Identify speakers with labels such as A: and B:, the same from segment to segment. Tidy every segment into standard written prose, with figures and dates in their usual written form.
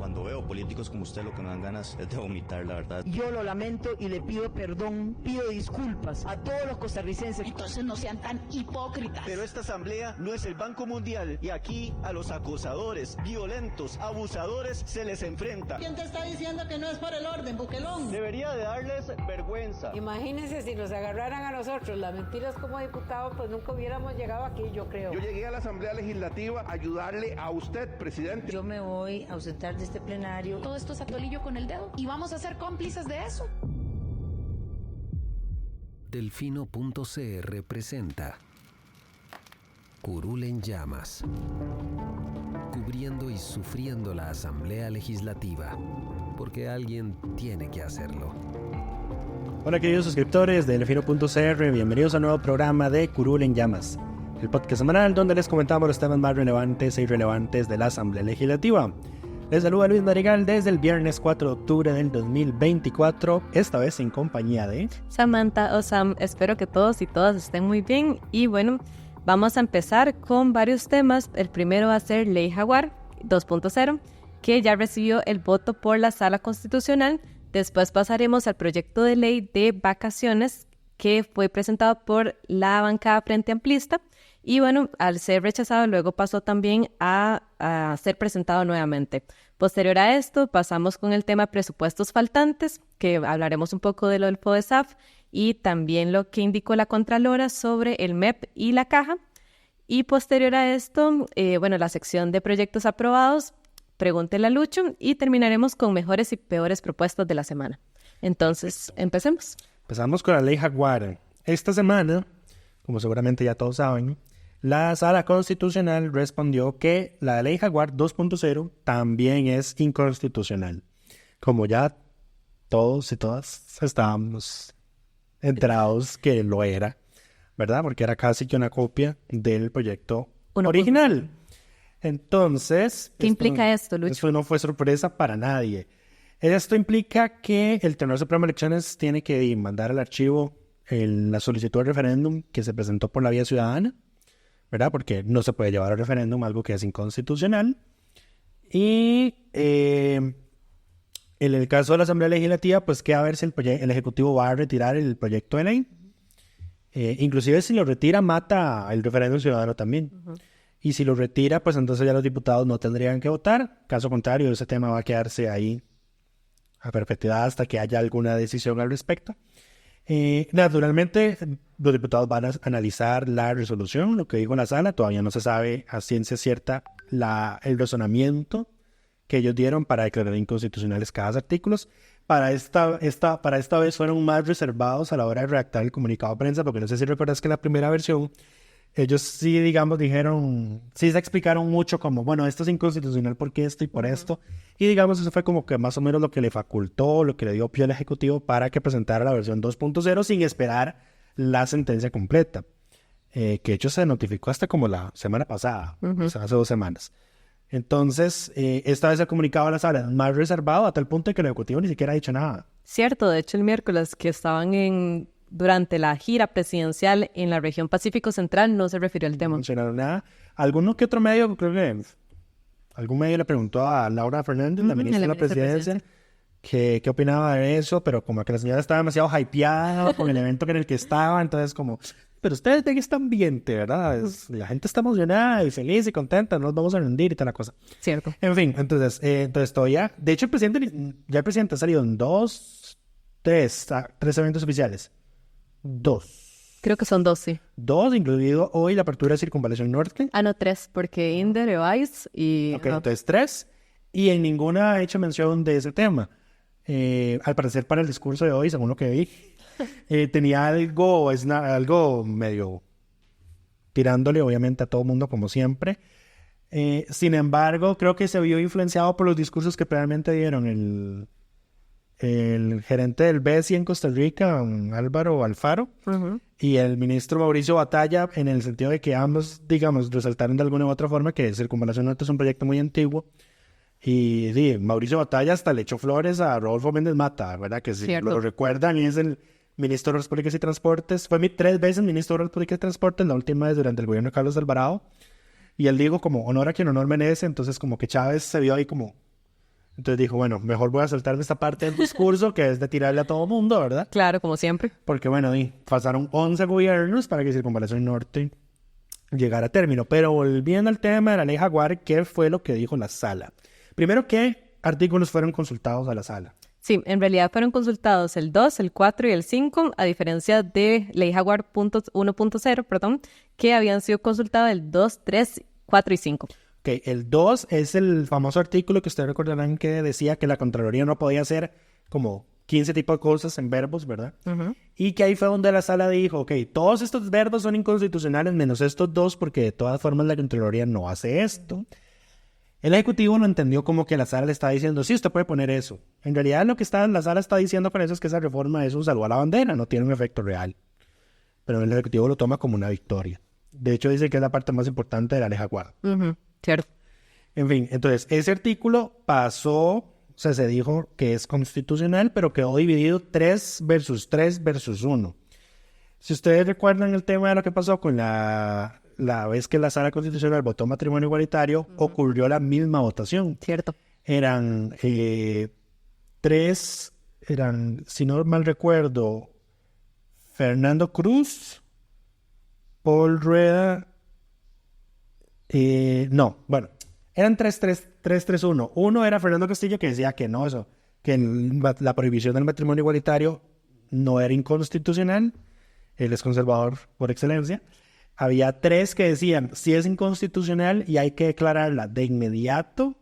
A: Cuando veo políticos como usted, lo que me dan ganas es de vomitar, la verdad.
B: Yo lo lamento y le pido perdón, pido disculpas a todos los costarricenses.
C: Entonces no sean tan hipócritas.
D: Pero esta asamblea no es el Banco Mundial y aquí a los acosadores, violentos, abusadores se les enfrenta.
C: ¿Quién te está diciendo que no es por el orden, Buquelón?
D: Debería de darles vergüenza.
E: Imagínense si nos agarraran a nosotros las mentiras como diputados, pues nunca hubiéramos llegado aquí, yo creo.
F: Yo llegué a la Asamblea Legislativa a ayudarle a usted, presidente.
G: Yo me voy a ausentar de este plenario.
H: Todo esto es atolillo con el dedo y vamos a ser cómplices de eso.
I: Delfino.cr presenta Curul en llamas, cubriendo y sufriendo la Asamblea Legislativa, porque alguien tiene que hacerlo.
J: Hola queridos suscriptores de Delfino.cr, bienvenidos a un nuevo programa de Curul en llamas, el podcast semanal donde les comentamos los temas más relevantes e irrelevantes de la Asamblea Legislativa. Les saluda Luis Madrigal desde el viernes 4 de octubre del 2024, esta vez en compañía de
K: Samantha o Sam. Espero que todos y todas estén muy bien y bueno, vamos a empezar con varios temas. El primero va a ser Ley Jaguar 2.0, que ya recibió el voto por la Sala Constitucional. Después pasaremos al proyecto de ley de vacaciones que fue presentado por la bancada Frente Amplista. Y bueno, al ser rechazado, luego pasó también a ser presentado nuevamente. Posterior a esto, pasamos con el tema presupuestos faltantes, que hablaremos un poco de lo del FODESAF y también lo que indicó la Contralora sobre el MEP y la Caja. Y posterior a esto, la sección de proyectos aprobados, pregúntele a Lucho, y terminaremos con mejores y peores propuestas de la semana. Entonces, empecemos.
J: Empezamos con la Ley Jaguar. Esta semana, como seguramente ya todos saben, la Sala Constitucional respondió que la Ley Jaguar 2.0 también es inconstitucional. Como ya todos y todas estábamos enterados que lo era, ¿verdad? Porque era casi que una copia del proyecto original. Entonces,
K: ¿qué implica esto, Lucho?
J: Esto no fue sorpresa para nadie. Esto implica que el Tribunal Supremo de Elecciones tiene que mandar al archivo la solicitud de referéndum que se presentó por la vía ciudadana, ¿verdad? Porque no se puede llevar al referéndum algo que es inconstitucional. Y en el caso de la Asamblea Legislativa, pues queda a ver si el Ejecutivo va a retirar el proyecto de ley. Inclusive si lo retira, mata el referéndum ciudadano también. Uh-huh. Y si lo retira, pues entonces ya los diputados no tendrían que votar. Caso contrario, ese tema va a quedarse ahí a perpetuidad hasta que haya alguna decisión al respecto. Naturalmente, los diputados van a analizar la resolución, lo que dijo la sala. Todavía no se sabe a ciencia cierta el razonamiento que ellos dieron para declarar inconstitucionales cada artículo. Para esta vez fueron más reservados a la hora de redactar el comunicado de prensa, porque no sé si recuerdas que en la primera versión ellos sí, dijeron, sí se explicaron mucho como, bueno, esto es inconstitucional porque esto y por esto. Y digamos, eso fue como que más o menos lo que le facultó, lo que le dio pie al Ejecutivo para que presentara la versión 2.0 sin esperar la sentencia completa. Que de hecho se notificó hasta como la semana pasada, o sea, hace 2 semanas. Entonces, esta vez el comunicado a la sala es más reservado a tal punto de que el Ejecutivo ni siquiera ha dicho nada.
K: Cierto, de hecho el miércoles que estaban durante la gira presidencial en la región Pacífico Central no se refirió al tema. No
J: mencionaron nada. ¿Alguno que otro medio? Creo que algún medio le preguntó a Laura Fernández, la ministra de la Presidencia, qué opinaba de eso, pero como que la señora estaba demasiado hypeada con el evento en el que estaba, entonces como, pero ustedes ven este ambiente, ¿verdad? La gente está emocionada y feliz y contenta, no nos vamos a rendir y tal la cosa.
K: Cierto.
J: En fin, entonces todavía, de hecho el presidente ha salido en 3 eventos oficiales. 2.
K: Creo que son 2, sí.
J: 2, incluido hoy la apertura de Circunvalación Norte.
K: No, 3, porque Inder, Evais y...
J: Ok, entonces 3. Y en ninguna ha hecho mención de ese tema. Al parecer para el discurso de hoy, según lo que vi, tenía algo medio tirándole obviamente a todo mundo como siempre. Sin embargo, creo que se vio influenciado por los discursos que previamente dieron el gerente del BESI en Costa Rica, Álvaro Alfaro, y el ministro Mauricio Batalla, en el sentido de que ambos, digamos, resaltaron de alguna u otra forma que Circunvalación Norte es un proyecto muy antiguo. Y sí, Mauricio Batalla hasta le echó flores a Rodolfo Méndez Mata, ¿verdad? Que si
K: Cierto.
J: Lo recuerdan, es el ministro de Obras Públicas y Transportes. Fue 3 veces ministro de Obras Públicas y Transportes, la última vez durante el gobierno de Carlos Alvarado. Y él dijo como honor a quien honor merece, entonces como que Chávez se vio ahí como Entonces dijo, bueno, mejor voy a saltarme esta parte del discurso que es de tirarle a todo mundo, ¿verdad?
K: Claro, como siempre.
J: Porque bueno, pasaron 11 gobiernos para que Circunvalación Norte llegara a término. Pero volviendo al tema de la ley Jaguar, ¿qué fue lo que dijo la sala? Primero, ¿qué artículos fueron consultados a la sala?
K: Sí, en realidad fueron consultados el 2, el 4 y el 5, a diferencia de Ley Jaguar 1.0, que habían sido consultados el 2, 3, 4 y 5.
J: Ok, el 2 es el famoso artículo que ustedes recordarán que decía que la Contraloría no podía hacer como 15 tipos de cosas en verbos, ¿verdad? Y que ahí fue donde la sala dijo, ok, todos estos verbos son inconstitucionales menos estos dos porque de todas formas la Contraloría no hace esto. El Ejecutivo lo entendió como que la sala le está diciendo, sí, usted puede poner eso. En realidad lo que la sala está diciendo con eso es que esa reforma es un saludo a la bandera, no tiene un efecto real. Pero el Ejecutivo lo toma como una victoria. De hecho, dice que es la parte más importante de la ley Jaguar.
K: Cierto.
J: En fin, entonces, ese artículo pasó, o sea, se dijo que es constitucional, pero quedó dividido 3 versus 1. Si ustedes recuerdan el tema de lo que pasó con la vez que la Sala Constitucional votó matrimonio igualitario, ocurrió la misma votación.
K: Cierto.
J: Eran 3, si no mal recuerdo, Fernando Cruz, Paul Rueda, eran 3-3-1. Uno era Fernando Castillo, que decía que no, que la prohibición del matrimonio igualitario no era inconstitucional. Él es conservador por excelencia. Había 3 que decían, sí es inconstitucional y hay que declararla de inmediato.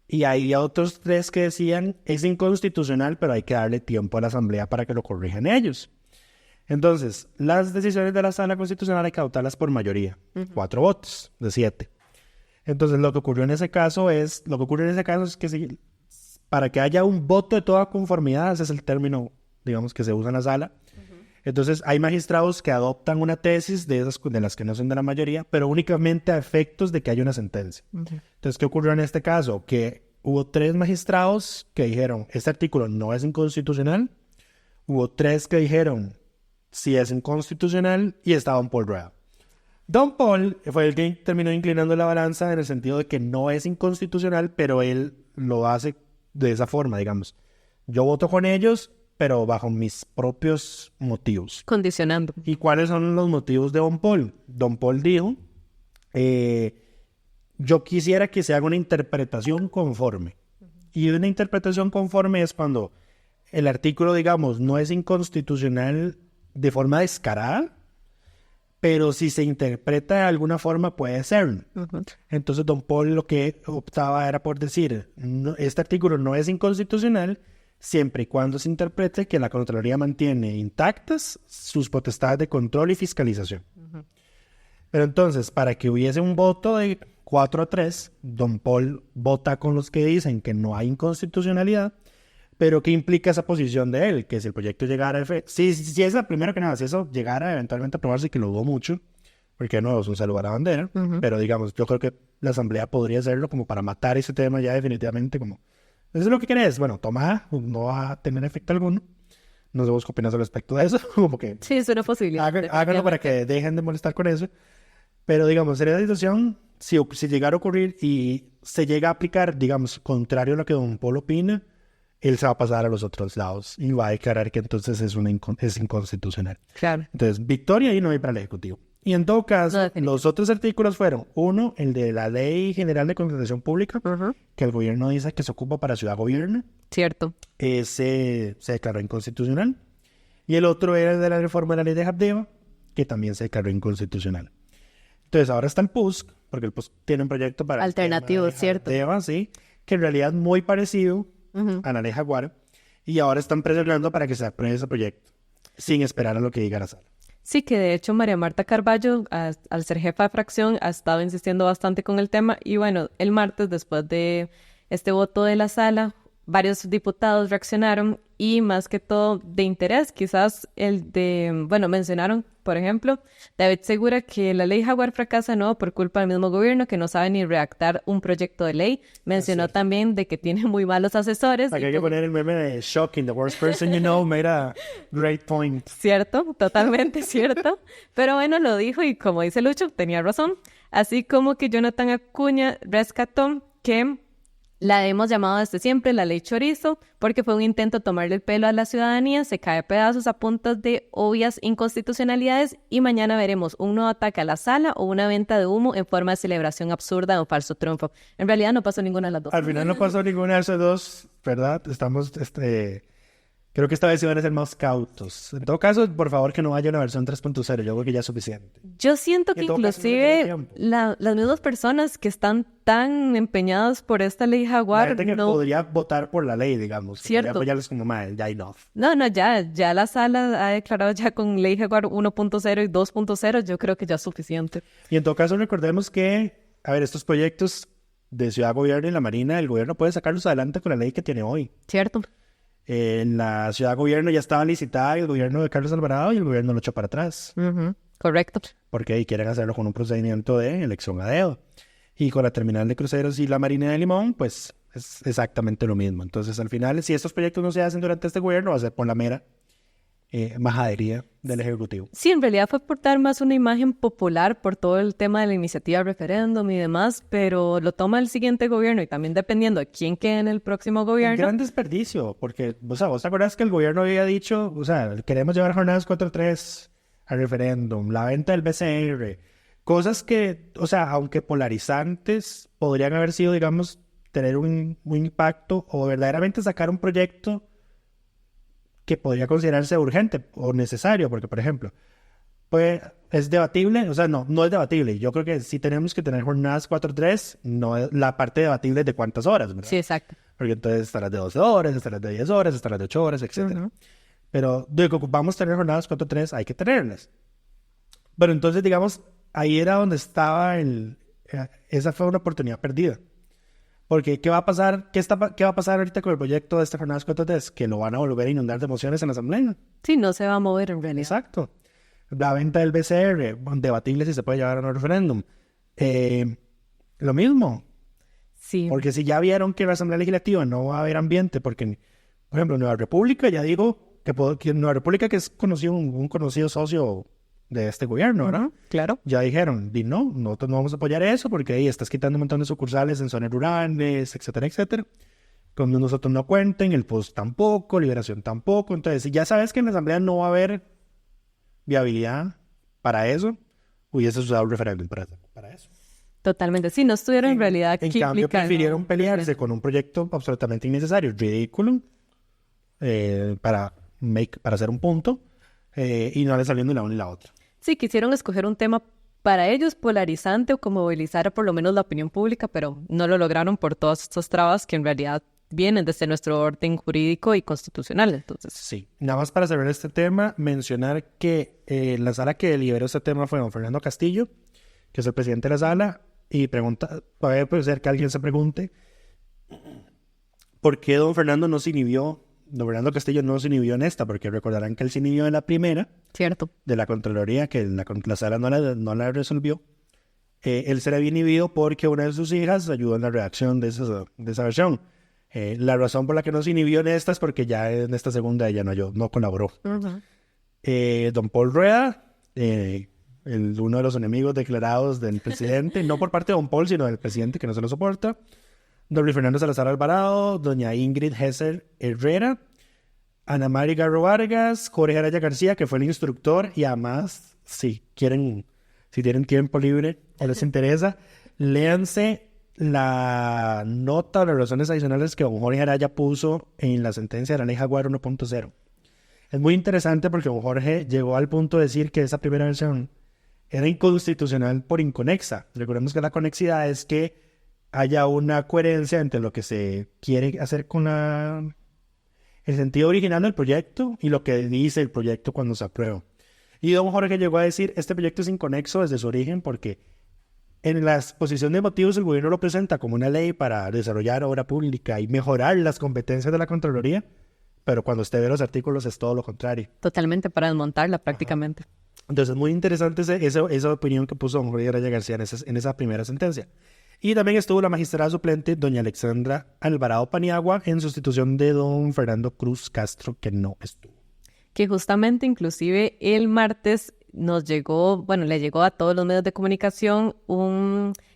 J: Y había otros 3 que decían, es inconstitucional, pero hay que darle tiempo a la Asamblea para que lo corrijan ellos. Entonces, las decisiones de la Sala Constitucional hay que adoptarlas por mayoría. 4 votos de 7. Entonces, lo que ocurrió en ese caso es que para que haya un voto de toda conformidad, ese es el término, digamos, que se usa en la sala. Entonces, hay magistrados que adoptan una tesis de las que no son de la mayoría, pero únicamente a efectos de que haya una sentencia. Entonces, ¿qué ocurrió en este caso? Que hubo 3 magistrados que dijeron, este artículo no es inconstitucional. Hubo 3 que dijeron, sí es inconstitucional, y estaba Don Paul Rueda. Don Paul fue el que terminó inclinando la balanza en el sentido de que no es inconstitucional, pero él lo hace de esa forma, digamos. Yo voto con ellos, pero bajo mis propios motivos.
K: Condicionando.
J: ¿Y cuáles son los motivos de Don Paul? Don Paul dijo, yo quisiera que se haga una interpretación conforme. Y una interpretación conforme es cuando el artículo, digamos, no es inconstitucional de forma descarada, pero si se interpreta de alguna forma puede ser. Entonces Don Paul lo que optaba era por decir, este artículo no es inconstitucional siempre y cuando se interprete que la Contraloría mantiene intactas sus potestades de control y fiscalización. Pero entonces, para que hubiese un voto de 4-3, Don Paul vota con los que dicen que no hay inconstitucionalidad. Pero ¿qué implica esa posición de él? Que si el proyecto llegara a si es la primera que nada, si eso llegara eventualmente a aprobarse, que lo dudo mucho, porque no es un saludo a la bandera, pero digamos, yo creo que la Asamblea podría hacerlo como para matar ese tema ya definitivamente, como, ¿eso es lo que querés? Bueno, toma, no va a tener efecto alguno. No sé vos qué opinas al respecto de eso, como que...
K: Sí, es una posibilidad.
J: Háganlo para que dejen de molestar con eso. Pero digamos, en esa situación, si llegara a ocurrir y se llega a aplicar, digamos, contrario a lo que Don Paul opina, él se va a pasar a los otros lados y va a declarar que entonces es inconstitucional.
K: Claro.
J: Entonces, victoria y no hay para el Ejecutivo. Y en todo caso, los otros artículos fueron, uno, el de la Ley General de Contratación Pública, que el gobierno dice que se ocupa para ciudad-gobierno.
K: Cierto.
J: Ese se declaró inconstitucional. Y el otro era el de la reforma de la Ley de Habdeba, que también se declaró inconstitucional. Entonces, ahora está el PUSC, porque el PUSC tiene un proyecto para...
K: alternativo, cierto.
J: Habdeba, sí, que en realidad es muy parecido a la Ley Jaguar, y ahora están presionando para que se apruebe ese proyecto, sin esperar a lo que diga la sala.
K: Sí, que de hecho María Marta Carballo, al ser jefa de fracción, ha estado insistiendo bastante con el tema, y bueno, el martes, después de este voto de la sala, varios diputados reaccionaron, y más que todo de interés, quizás mencionaron, por ejemplo, David Segura, que la ley Jaguar fracasa no por culpa del mismo gobierno, que no sabe ni redactar un proyecto de ley. Mencionó también de que tiene muy malos asesores.
J: Aquí hay que poner el meme de shocking, the worst person you know made a great point.
K: Cierto, totalmente cierto. Pero bueno, lo dijo y como dice Lucho, tenía razón. Así como que Jonathan Acuña rescató que La hemos llamado desde siempre la ley chorizo porque fue un intento de tomarle el pelo a la ciudadanía, se cae a pedazos a puntas de obvias inconstitucionalidades y mañana veremos un nuevo ataque a la sala o una venta de humo en forma de celebración absurda o falso triunfo. En realidad no pasó ninguna de las dos.
J: Al final no pasó ninguna de esas dos, ¿verdad? Estamos, creo que esta vez iban a ser más cautos. En todo caso, por favor, que no haya una versión 3.0. Yo creo que ya es suficiente.
K: Yo siento que inclusive las mismas personas que están tan empeñadas por esta ley Jaguar...
J: La gente que podría votar por la ley, digamos.
K: Cierto.
J: Podría apoyarles como, madre, ya enough.
K: No, ya la sala ha declarado ya con ley Jaguar 1.0 y 2.0. Yo creo que ya es suficiente.
J: Y en todo caso, recordemos que, a ver, estos proyectos de Ciudad Gobierno y la Marina, el gobierno puede sacarlos adelante con la ley que tiene hoy.
K: Cierto.
J: En la Ciudad Gobierno ya estaba licitada el gobierno de Carlos Alvarado y el gobierno lo echó para atrás.
K: Correcto.
J: Porque ahí quieren hacerlo con un procedimiento de elección a dedo. Y con la terminal de cruceros y la Marina de Limón, pues es exactamente lo mismo. Entonces, al final, si estos proyectos no se hacen durante este gobierno, va a ser por la mera majadería del Ejecutivo.
K: Sí, en realidad fue por dar más una imagen popular por todo el tema de la iniciativa referéndum y demás, pero lo toma el siguiente gobierno y también dependiendo de quién quede en el próximo gobierno.
J: Un gran desperdicio, porque, o sea, ¿vos te acuerdas que el gobierno había dicho, o sea, queremos llevar jornadas 4-3 al referéndum, la venta del BCR, cosas que, o sea, aunque polarizantes, podrían haber sido, digamos, tener un impacto o verdaderamente sacar un proyecto que podría considerarse urgente o necesario, porque, por ejemplo, pues es debatible, o sea, no es debatible. Yo creo que sí tenemos que tener jornadas 4-3, no es la parte debatible de cuántas horas, ¿verdad?
K: Sí, exacto.
J: Porque entonces están las de 12 horas, están las de 10 horas, están las de 8 horas, etc. Pero de que ocupamos tener jornadas 4-3, hay que tenerlas. Pero entonces, digamos, ahí era donde estaba esa fue una oportunidad perdida. Porque, ¿qué va a pasar? ¿Qué va a pasar ahorita con el proyecto de esta jornada 4-3? Que lo van a volver a inundar de mociones en la Asamblea.
K: Sí, no se va a mover en realidad.
J: Exacto. La venta del BCR, debatible si se puede llevar a un referéndum. Lo mismo.
K: Sí.
J: Porque si ya vieron que en la Asamblea Legislativa no va a haber ambiente, porque, por ejemplo, Nueva República, ya digo, que Nueva República, que es un conocido socio de este gobierno, ¿verdad?
K: Claro.
J: Ya dijeron, no, nosotros no vamos a apoyar eso porque ahí estás quitando un montón de sucursales en zonas rurales, etcétera, etcétera. Cuando nosotros no cuenten, el POST tampoco, Liberación tampoco. Entonces, si ya sabes que en la Asamblea no va a haber viabilidad para eso, hubiese usado un referéndum para eso.
K: Totalmente. Sí, no estuvieron en realidad
J: En cambio, prefirieron pelearse con un proyecto absolutamente innecesario, ridículo, para hacer un punto, y no le salió ni la una ni la otra.
K: Sí, quisieron escoger un tema para ellos polarizante o como movilizar por lo menos la opinión pública, pero no lo lograron por todas estas trabas que en realidad vienen desde nuestro orden jurídico y constitucional. Entonces,
J: sí, nada más para cerrar este tema, mencionar que la sala que deliberó este tema fue don Fernando Castillo, que es el presidente de la sala, y puede ser que alguien se pregunte por qué don Fernando Castillo no se inhibió en esta, porque recordarán que él se inhibió en la primera,
K: cierto,
J: de la Contraloría, que la sala no la resolvió. Él se le había inhibido porque una de sus hijas ayudó en la redacción de esa versión. La razón por la que no se inhibió en esta es porque ya en esta segunda ella no colaboró. Don Paul Rueda, uno de los enemigos declarados del presidente, no por parte de don Paul, sino del presidente, que no se lo soporta. Don Luis Fernando Salazar Alvarado, doña Ingrid Hesser Herrera, Ana Mari Garro Vargas, Jorge Araya García, que fue el instructor, y además, si tienen tiempo libre o les interesa, léanse la nota o las razones adicionales que don Jorge Araya puso en la sentencia de la ley Jaguar 1.0. Es muy interesante porque don Jorge llegó al punto de decir que esa primera versión era inconstitucional por inconexa. Recordemos que la conexidad es que haya una coherencia entre lo que se quiere hacer con el sentido original del proyecto y lo que dice el proyecto cuando se aprueba. Y don Jorge llegó a decir, este proyecto es inconexo desde su origen porque en la exposición de motivos el gobierno lo presenta como una ley para desarrollar obra pública y mejorar las competencias de la Contraloría, pero cuando usted ve los artículos es todo lo contrario.
K: Totalmente, para desmontarla prácticamente.
J: Ajá. Entonces es muy interesante esa opinión que puso don Jorge Araya García en esa primera sentencia. Y también estuvo la magistrada suplente, doña Alexandra Alvarado Paniagua, en sustitución de don Fernando Cruz Castro, que no estuvo.
K: Que justamente, inclusive, el martes le llegó a todos los medios de comunicación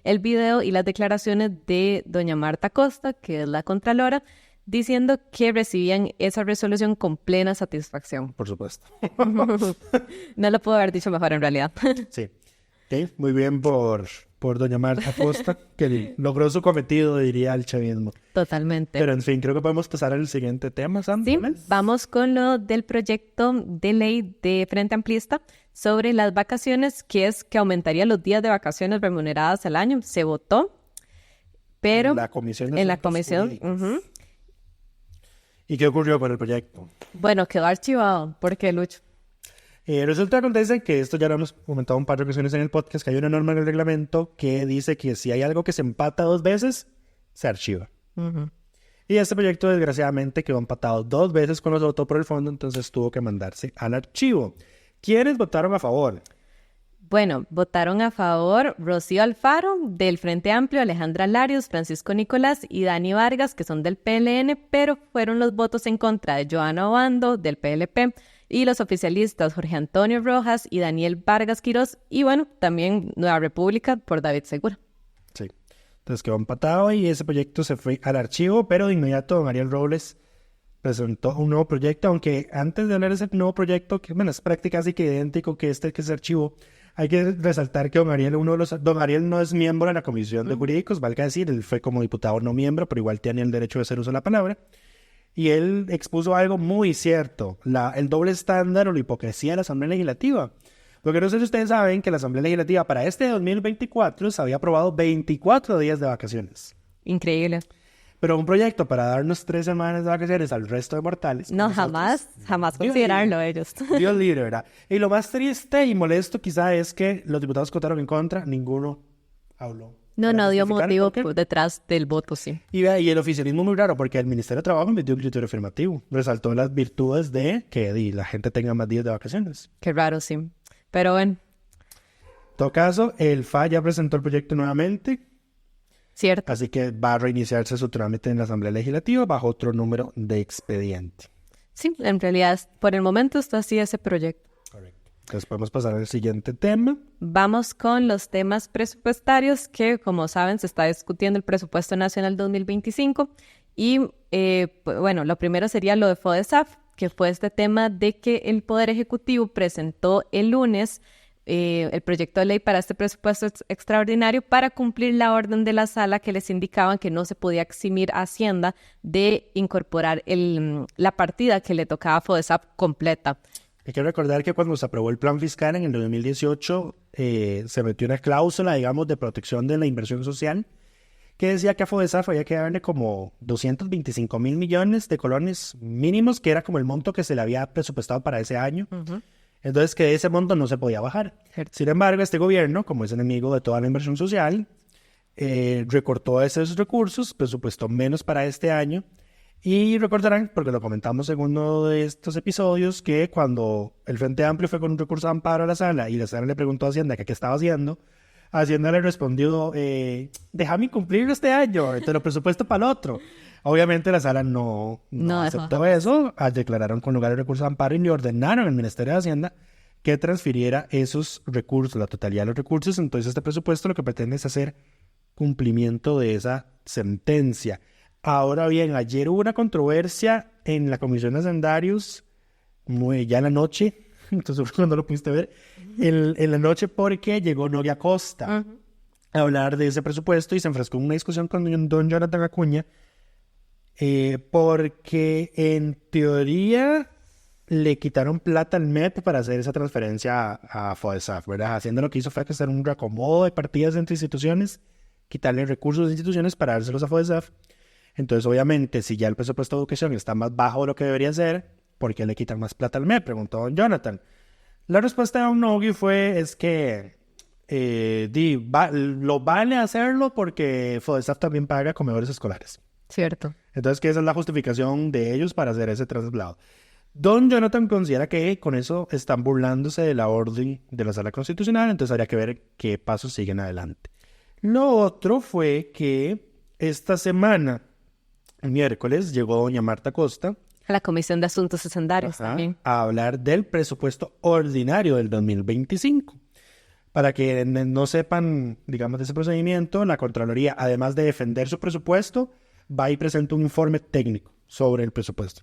K: el video y las declaraciones de doña Marta Costa, que es la Contralora, diciendo que recibían esa resolución con plena satisfacción.
J: Por supuesto.
K: No lo puedo haber dicho mejor en realidad.
J: Sí. Okay. Muy bien por doña Marta Costa, que logró su cometido, diría el chavismo.
K: Totalmente.
J: Pero en fin, creo que podemos pasar al siguiente tema, Sandra.
K: Sí, vamos con lo del proyecto de ley de Frente Amplista sobre las vacaciones, que es que aumentaría los días de vacaciones remuneradas al año. Se votó, pero
J: en la comisión.
K: Uh-huh.
J: ¿Y qué ocurrió con el proyecto?
K: Bueno, quedó archivado. ¿Por qué, Lucho?
J: Resulta que acontece que esto ya lo hemos comentado un par de ocasiones en el podcast, que hay una norma en el reglamento que dice que si hay algo que se empata 2 veces, se archiva.
K: Uh-huh.
J: Y este proyecto desgraciadamente quedó empatado 2 veces cuando se votó por el fondo, entonces tuvo que mandarse al archivo. ¿Quiénes votaron a favor?
K: Bueno, votaron a favor Rocío Alfaro del Frente Amplio, Alejandra Larios, Francisco Nicolás y Dani Vargas, que son del PLN, pero fueron los votos en contra de Joana Obando del PLP, y los oficialistas Jorge Antonio Rojas y Daniel Vargas Quirós, y bueno, también Nueva República por David Segura.
J: Sí, entonces quedó empatado y ese proyecto se fue al archivo, pero de inmediato don Ariel Robles presentó un nuevo proyecto, aunque antes de hablar de ese nuevo proyecto, que bueno, es prácticamente casi idéntico que que se archivó, hay que resaltar que don Ariel no es miembro de la Comisión de Jurídicos, valga decir, él fue como diputado no miembro, pero igual tiene el derecho de hacer uso de la palabra. Y él expuso algo muy cierto, el doble estándar o la hipocresía de la Asamblea Legislativa. Porque no sé si ustedes saben que la Asamblea Legislativa para este 2024 se había aprobado 24 días de vacaciones.
K: Increíble.
J: Pero un proyecto para darnos 3 semanas de vacaciones al resto de mortales.
K: No, jamás considerarlo ellos.
J: Dios libre, ¿verdad? Y lo más triste y molesto quizá es que los diputados que votaron en contra, ninguno habló.
K: No dio motivo detrás del voto, sí.
J: Y el oficialismo muy raro, porque el Ministerio de Trabajo emitió un criterio afirmativo. Resaltó las virtudes de que la gente tenga más días de vacaciones.
K: Qué raro, sí. Pero bueno.
J: En todo caso, el FA ya presentó el proyecto nuevamente.
K: Cierto.
J: Así que va a reiniciarse su trámite en la Asamblea Legislativa bajo otro número de expediente.
K: Sí, en realidad, por el momento está así ese proyecto.
J: Correcto. Entonces podemos pasar al siguiente tema.
K: Vamos con los temas presupuestarios que, como saben, se está discutiendo el presupuesto nacional 2025. Y, bueno, lo primero sería lo de FODESAF, que fue este tema de que el Poder Ejecutivo presentó el lunes el proyecto de ley para este presupuesto extraordinario para cumplir la orden de la sala que les indicaban que no se podía eximir a Hacienda de incorporar la partida que le tocaba a FODESAF completa.
J: Hay que recordar que cuando se aprobó el plan fiscal en el 2018 se metió una cláusula, digamos, de protección de la inversión social que decía que a FODESAF había que darle como 225,000 millones de colones mínimos, que era como el monto que se le había presupuestado para ese año. Uh-huh. Entonces, que ese monto no se podía bajar. Cierto. Sin embargo, este gobierno, como es enemigo de toda la inversión social, recortó esos recursos, presupuestó menos para este año. Y recordarán, porque lo comentamos en uno de estos episodios, que cuando el Frente Amplio fue con un recurso de amparo a la sala y la sala le preguntó a Hacienda que qué estaba haciendo, Hacienda le respondió, déjame cumplir este año, te lo presupuesto para el otro. Obviamente la sala no aceptó eso, declararon con lugar el recurso de amparo y le ordenaron al Ministerio de Hacienda que transfiriera esos recursos, la totalidad de los recursos. Entonces este presupuesto lo que pretende es hacer cumplimiento de esa sentencia. Ahora bien, ayer hubo una controversia en la Comisión de Hacendarios, ya en la noche, entonces cuando lo pudiste ver, en la noche, porque llegó Noria Costa a hablar de ese presupuesto y se enfrascó en una discusión con don Jonathan Acuña, porque en teoría le quitaron plata al MEP para hacer esa transferencia a FODESAF, ¿verdad? Haciendo lo que hizo fue hacer un reacomodo de partidas entre instituciones, quitarle recursos de instituciones para dárselos a FODESAF. Entonces, obviamente, si ya el presupuesto de educación está más bajo de lo que debería ser, ¿por qué le quitan más plata al MEP? Preguntó don Jonathan. La respuesta de don Nogui es que lo vale hacerlo porque FODESAF también paga comedores escolares.
K: Cierto.
J: Entonces, que esa es la justificación de ellos para hacer ese traslado. Don Jonathan considera que con eso están burlándose de la orden de la Sala Constitucional, entonces habría que ver qué pasos siguen adelante. Lo otro fue que esta semana, el miércoles, llegó doña Marta Costa
K: A la Comisión de Asuntos Hacendarios también.
J: A hablar del presupuesto ordinario del 2025. Para que no sepan, digamos, de ese procedimiento, la Contraloría, además de defender su presupuesto, va y presenta un informe técnico sobre el presupuesto.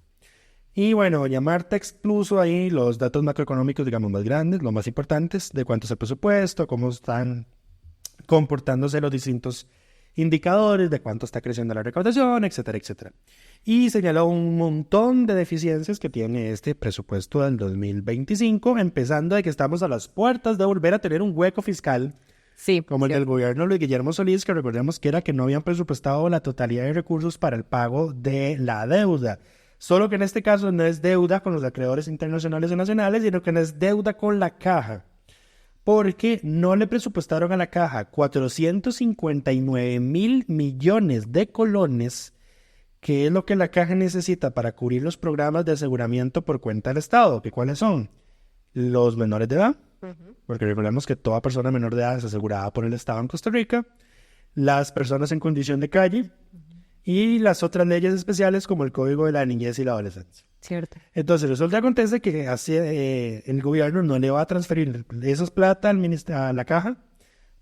J: Y bueno, doña Marta expuso ahí los datos macroeconómicos, digamos, más grandes, los más importantes, de cuánto es el presupuesto, cómo están comportándose los distintos indicadores, de cuánto está creciendo la recaudación, etcétera, etcétera. Y señaló un montón de deficiencias que tiene este presupuesto del 2025, empezando de que estamos a las puertas de volver a tener un hueco fiscal,
K: sí,
J: como el del gobierno de Luis Guillermo Solís, que recordemos que era que no habían presupuestado la totalidad de recursos para el pago de la deuda. Solo que en este caso no es deuda con los acreedores internacionales y nacionales, sino que no es deuda con la caja. Porque no le presupuestaron a la caja 459,000 millones de colones, que es lo que la caja necesita para cubrir los programas de aseguramiento por cuenta del Estado. ¿Que cuáles son? Los menores de edad, porque recordemos que toda persona menor de edad es asegurada por el Estado en Costa Rica, las personas en condición de calle, y las otras leyes especiales como el Código de la Niñez y la Adolescencia.
K: Cierto.
J: Entonces, resulta que acontece que el gobierno no le va a transferir esas plata a la caja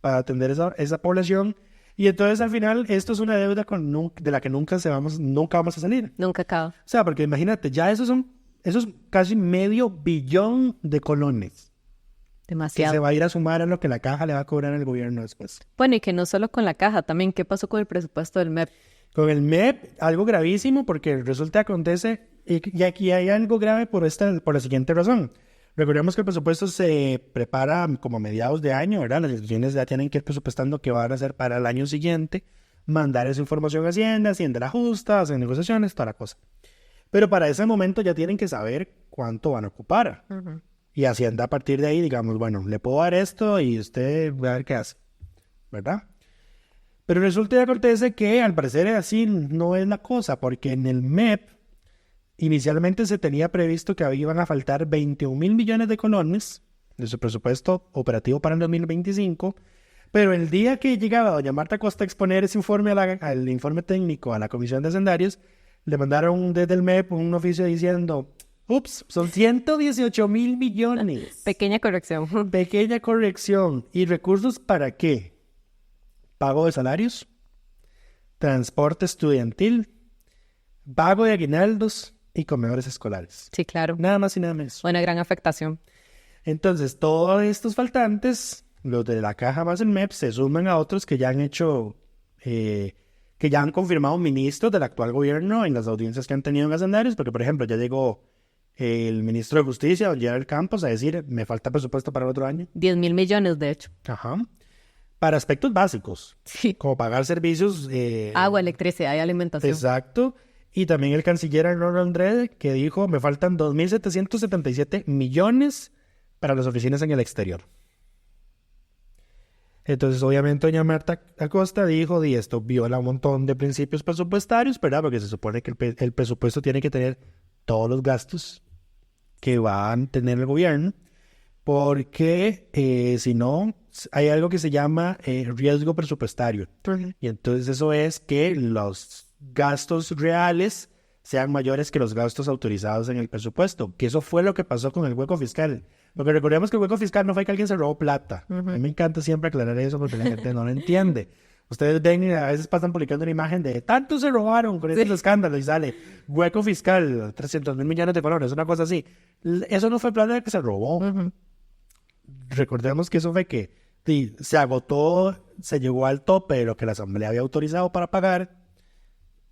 J: para atender esa población, y entonces al final esto es una deuda de la que nunca vamos a salir.
K: Nunca acaba.
J: O sea, porque imagínate, ya esos casi $500 millones de colones.
K: Demasiado.
J: Que se va a ir a sumar a lo que la caja le va a cobrar al gobierno después.
K: Bueno, y que no solo con la caja, también, ¿qué pasó con el presupuesto del MEP?
J: Con el MEP, algo gravísimo, porque resulta que acontece, y aquí hay algo grave por la siguiente razón. Recordemos que el presupuesto se prepara como a mediados de año, ¿verdad? Las instituciones ya tienen que ir presupuestando qué van a hacer para el año siguiente, mandar esa información a Hacienda la ajusta, hacen negociaciones, toda la cosa. Pero para ese momento ya tienen que saber cuánto van a ocupar. Y Hacienda a partir de ahí, digamos, bueno, le puedo dar esto y usted va a ver qué hace, ¿verdad? Pero resulta y acontece que al parecer así no es la cosa, porque en el MEP inicialmente se tenía previsto que iban a faltar 21,000 millones de colones de su presupuesto operativo para el 2025, pero el día que llegaba doña Marta Costa a exponer ese informe al informe técnico a la Comisión de Hacendarios, le mandaron desde el MEP un oficio diciendo, ups, son 118,000 millones.
K: Pequeña corrección.
J: Pequeña corrección. ¿Y recursos para qué? Pago de salarios, transporte estudiantil, pago de aguinaldos y comedores escolares.
K: Sí, claro.
J: Nada más y nada menos.
K: Una gran afectación.
J: Entonces, todos estos faltantes, los de la caja más el MEP, se suman a otros que ya han hecho, que ya han confirmado ministros del actual gobierno en las audiencias que han tenido en Hacendarios, porque, por ejemplo, ya llegó el ministro de Justicia, don Gerald Campos, a decir, me falta presupuesto para el otro año.
K: 10,000 millones, de hecho.
J: Ajá. Para aspectos básicos,
K: sí,
J: como pagar servicios...
K: agua, electricidad y alimentación.
J: Exacto. Y también el canciller Arnoldo Andrade, que dijo, me faltan 2,777 millones para las oficinas en el exterior. Entonces, obviamente, doña Marta Acosta dijo, y esto viola un montón de principios presupuestarios, ¿verdad? Porque se supone que el presupuesto tiene que tener todos los gastos que va a tener el gobierno, porque si no, hay algo que se llama riesgo presupuestario. Y entonces eso es que los gastos reales sean mayores que los gastos autorizados en el presupuesto, que eso fue lo que pasó con el hueco fiscal. Porque recordemos que el hueco fiscal no fue que alguien se robó plata. A mí me encanta siempre aclarar eso porque la gente no lo entiende. Ustedes ven y a veces pasan publicando una imagen de tanto se robaron con estos escándalos y sale hueco fiscal, 300,000 millones de colones, una cosa así. Eso no fue plata que se robó. Recordemos que eso fue que se agotó, se llegó al tope de lo que la Asamblea había autorizado para pagar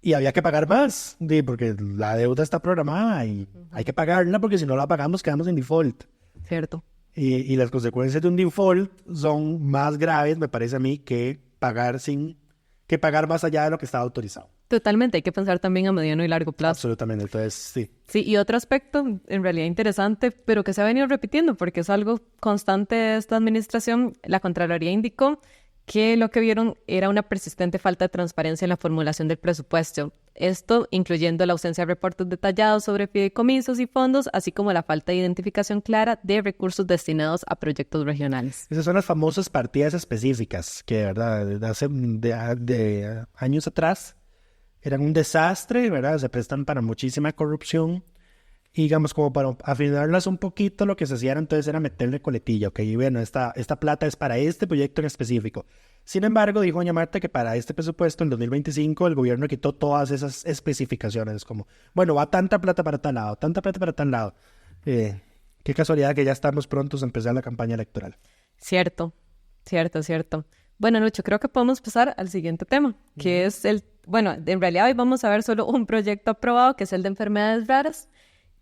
J: y había que pagar más, porque la deuda está programada y hay que pagarla porque si no la pagamos quedamos en default.
K: Cierto.
J: Y las consecuencias de un default son más graves, me parece a mí, que pagar más allá de lo que estaba autorizado.
K: Totalmente, hay que pensar también a mediano y largo plazo.
J: Absolutamente, entonces sí.
K: Sí, y otro aspecto en realidad interesante, pero que se ha venido repitiendo porque es algo constante de esta administración, la Contraloría indicó que lo que vieron era una persistente falta de transparencia en la formulación del presupuesto. Esto incluyendo la ausencia de reportes detallados sobre fideicomisos y fondos, así como la falta de identificación clara de recursos destinados a proyectos regionales.
J: Esas son las famosas partidas específicas que, de verdad, de años atrás, eran un desastre, ¿verdad? Se prestan para muchísima corrupción. Y digamos, como para afinarlas un poquito, lo que se hacía entonces era meterle coletilla, ok, y bueno, esta plata es para este proyecto en específico. Sin embargo, dijo doña Marta que para este presupuesto, en 2025, el gobierno quitó todas esas especificaciones, como, bueno, va tanta plata para tal lado, tanta plata para tal lado. Qué casualidad que ya estamos prontos a empezar la campaña electoral.
K: Cierto. Bueno, Lucho, creo que podemos pasar al siguiente tema, que es bueno, en realidad hoy vamos a ver solo un proyecto aprobado, que es el de enfermedades raras,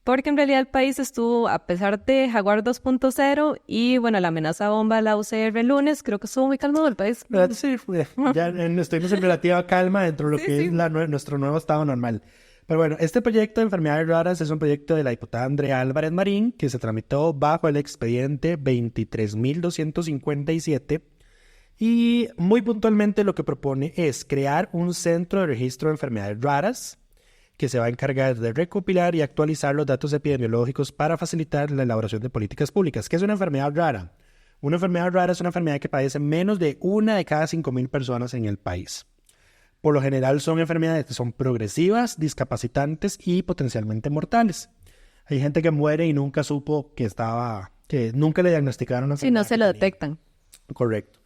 K: porque en realidad el país estuvo, a pesar de Jaguar 2.0 y, bueno, la amenaza bomba de la UCR el lunes, creo que estuvo muy calmado el país.
J: Sí, ya estuvimos en relativa calma dentro de lo que es nuestro nuevo estado normal. Pero bueno, este proyecto de enfermedades raras es un proyecto de la diputada Andrea Álvarez Marín, que se tramitó bajo el expediente 23.257, y muy puntualmente lo que propone es crear un centro de registro de enfermedades raras, que se va a encargar de recopilar y actualizar los datos epidemiológicos para facilitar la elaboración de políticas públicas. ¿Qué es una enfermedad rara? Una enfermedad rara es una enfermedad que padece menos de 1 de cada 5,000 personas en el país. Por lo general son enfermedades que son progresivas, discapacitantes y potencialmente mortales. Hay gente que muere y nunca supo que nunca le diagnosticaron una enfermedad.
K: Sí, no se lo detectan.
J: Correcto.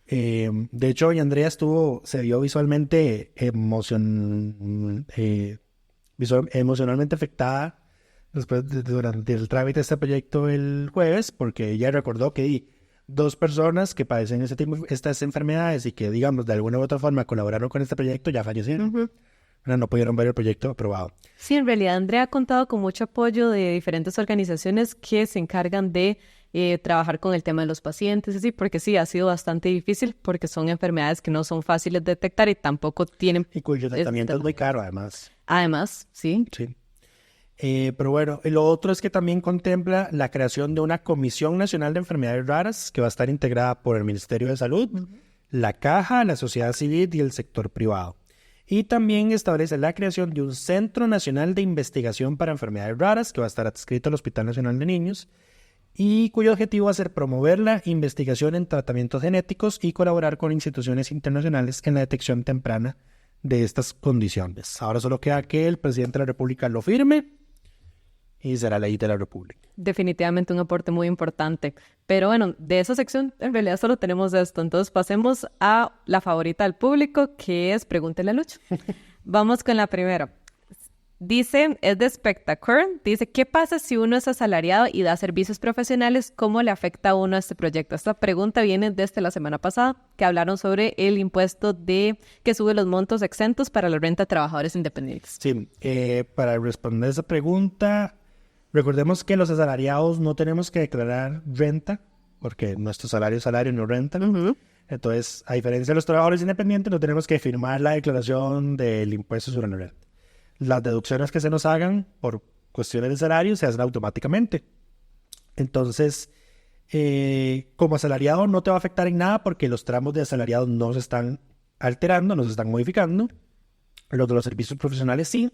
J: De hecho, doña Andrea se vio visualmente emocionalmente afectada durante el trámite de este proyecto el jueves, porque ella recordó que 2 personas que padecen estas enfermedades y que, digamos, de alguna u otra forma colaboraron con este proyecto ya fallecieron. No pudieron ver el proyecto aprobado.
K: Sí, en realidad Andrea ha contado con mucho apoyo de diferentes organizaciones que se encargan de trabajar con el tema de los pacientes, así, porque sí, ha sido bastante difícil porque son enfermedades que no son fáciles de detectar y tampoco tienen...
J: Y cuyo tratamiento es muy caro, además.
K: Además, sí.
J: Sí. Pero bueno, lo otro es que también contempla la creación de una Comisión Nacional de Enfermedades Raras que va a estar integrada por el Ministerio de Salud, la Caja, la sociedad civil y el sector privado. Y también establece la creación de un Centro Nacional de Investigación para Enfermedades Raras que va a estar adscrito al Hospital Nacional de Niños y cuyo objetivo va a ser promover la investigación en tratamientos genéticos y colaborar con instituciones internacionales en la detección temprana de estas condiciones. Ahora solo queda que el presidente de la República lo firme y será ley de la República.
K: Definitivamente un aporte muy importante. Pero bueno, de esa sección en realidad solo tenemos esto. Entonces pasemos a la favorita del público, que es Pregúntele a Lucho. Vamos con la primera. Dice, es de Spectacor, dice, ¿qué pasa si uno es asalariado y da servicios profesionales? ¿Cómo le afecta a uno este proyecto? Esta pregunta viene desde la semana pasada, que hablaron sobre el impuesto que sube los montos exentos para la renta de trabajadores independientes.
J: Sí, para responder esa pregunta, recordemos que los asalariados no tenemos que declarar renta, porque nuestro salario es salario, no renta. Entonces, a diferencia de los trabajadores independientes, no tenemos que firmar la declaración del impuesto sobre la renta. Las deducciones que se nos hagan por cuestiones de salario se hacen automáticamente. Entonces, como asalariado no te va a afectar en nada porque los tramos de asalariado no se están alterando, no se están modificando. Los de los servicios profesionales sí.